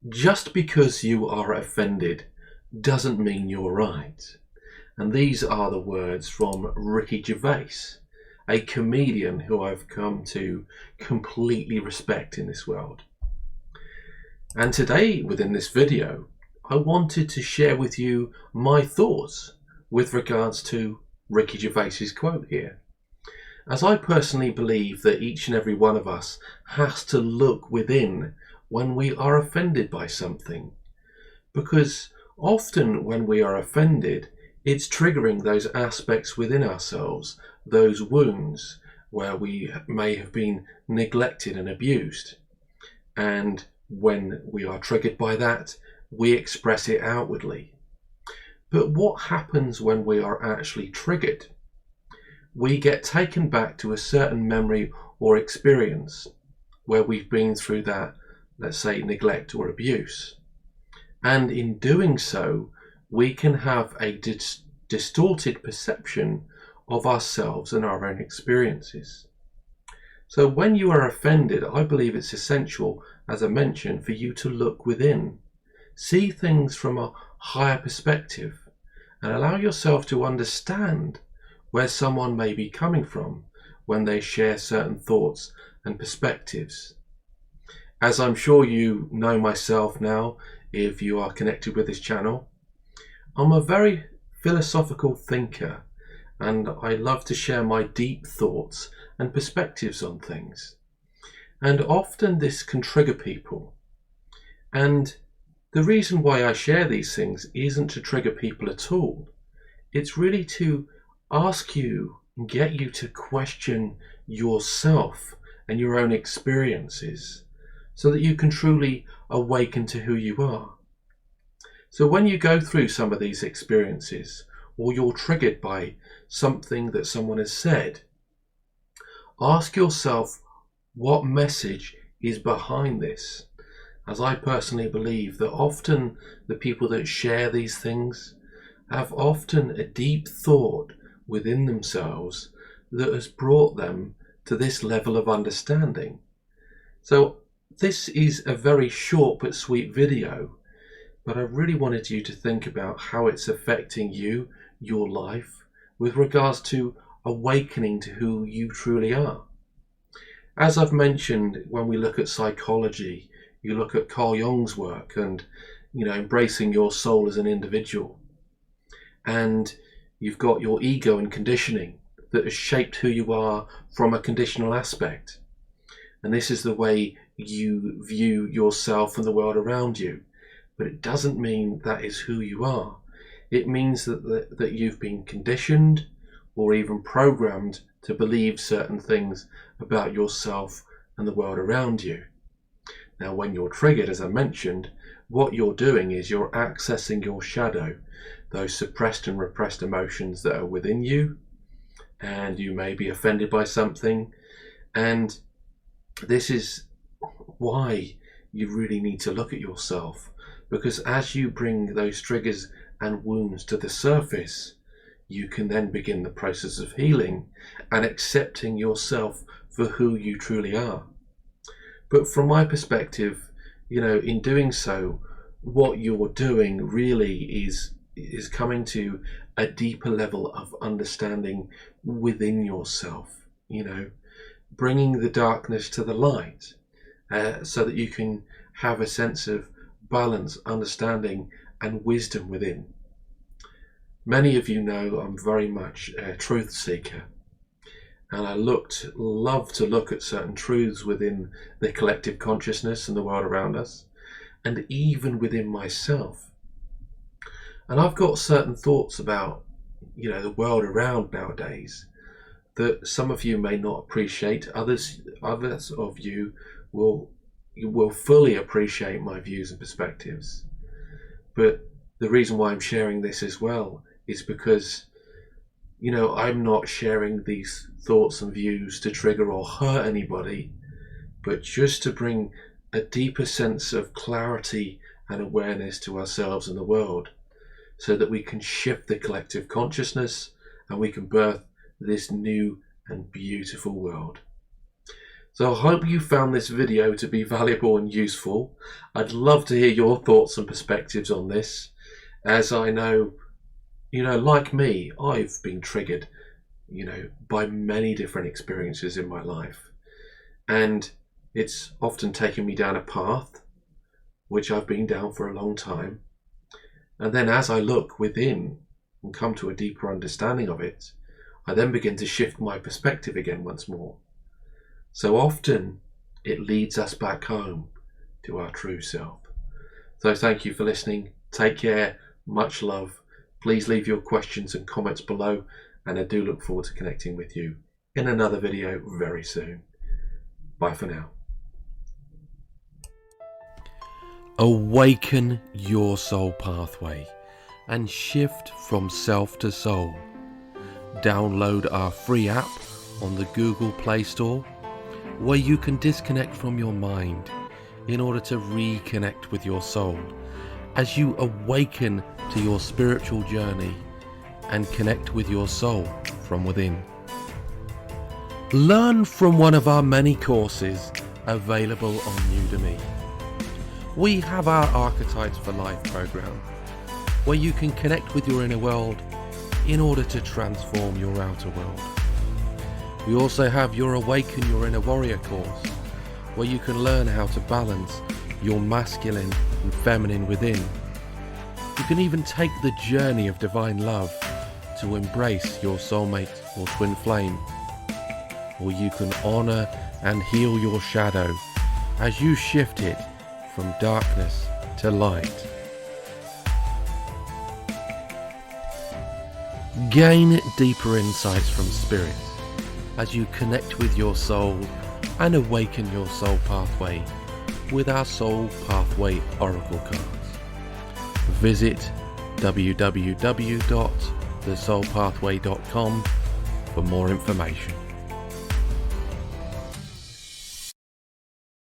Just because you are offended doesn't mean you're right. And these are the words from Ricky Gervais, a comedian who I've come to completely respect in this world. And today, within this video, I wanted to share with you my thoughts with regards to Ricky Gervais's quote here. As I personally believe that each and every one of us has to look within when we are offended by something, because often when we are offended, it's triggering those aspects within ourselves, those wounds where we may have been neglected and abused. And when we are triggered by that, we express it outwardly. But what happens when we are actually triggered? We get taken back to a certain memory or experience where we've been through that, let's say, neglect or abuse. And in doing so, we can have a distorted perception of ourselves and our own experiences. So when you are offended, I believe it's essential, as I mentioned, for you to look within, see things from a higher perspective, and allow yourself to understand where someone may be coming from when they share certain thoughts and perspectives. As I'm sure you know myself now, if you are connected with this channel, I'm a very philosophical thinker, and I love to share my deep thoughts and perspectives on things. And often this can trigger people. And the reason why I share these things isn't to trigger people at all. It's really to ask you and get you to question yourself and your own experiences so that you can truly awaken to who you are. So when you go through some of these experiences, or you're triggered by something that someone has said, ask yourself what message is behind this. As I personally believe that often the people that share these things have often a deep thought within themselves that has brought them to this level of understanding. So this is a very short but sweet video, but I really wanted you to think about how it's affecting you, your life, with regards to awakening to who you truly are. As I've mentioned, when we look at psychology, you look at Carl Jung's work and, embracing your soul as an individual. And you've got your ego and conditioning that has shaped who you are from a conditional aspect. And this is the way you view yourself and the world around you. But it doesn't mean that is who you are. It means that you've been conditioned or even programmed to believe certain things about yourself and the world around you. Now, when you're triggered, as I mentioned, what you're doing is you're accessing your shadow, those suppressed and repressed emotions that are within you, and you may be offended by something. And this is why you really need to look at yourself, because as you bring those triggers and wounds to the surface, you can then begin the process of healing and accepting yourself for who you truly are. But from my perspective, in doing so, what you're doing really is coming to a deeper level of understanding within yourself, bringing the darkness to the light, so that you can have a sense of balance, understanding, and wisdom within. Many of you know I'm very much a truth seeker, and I love to look at certain truths within the collective consciousness and the world around us, and even within myself. And I've got certain thoughts about, the world around nowadays that some of you may not appreciate. Others of you will fully appreciate my views and perspectives. But the reason why I'm sharing this as well is because, I'm not sharing these thoughts and views to trigger or hurt anybody, but just to bring a deeper sense of clarity and awareness to ourselves and the world, so that we can shift the collective consciousness and we can birth this new and beautiful world. So I hope you found this video to be valuable and useful. I'd love to hear your thoughts and perspectives on this, as I know, like me, I've been triggered, by many different experiences in my life. And it's often taken me down a path which I've been down for a long time. And then as I look within and come to a deeper understanding of it, I then begin to shift my perspective again once more. So often it leads us back home to our true self. So thank you for listening. Take care. Much love. Please leave your questions and comments below, and I do look forward to connecting with you in another video very soon. Bye for now. Awaken your soul pathway and shift from self to soul. Download our free app on the Google Play Store, where you can disconnect from your mind in order to reconnect with your soul as you awaken to your spiritual journey and connect with your soul from within. Learn from one of our many courses available on Udemy. We have our Archetypes for Life program, where you can connect with your inner world in order to transform your outer world. We also have your Awaken Your Inner Warrior course, where you can learn how to balance your masculine and feminine within. You can even take the journey of divine love to embrace your soulmate or twin flame. Or you can honour and heal your shadow as you shift it from darkness to light. Gain deeper insights from spirit as you connect with your soul and awaken your soul pathway with our Soul Pathway Oracle cards. Visit www.thesoulpathway.com for more information.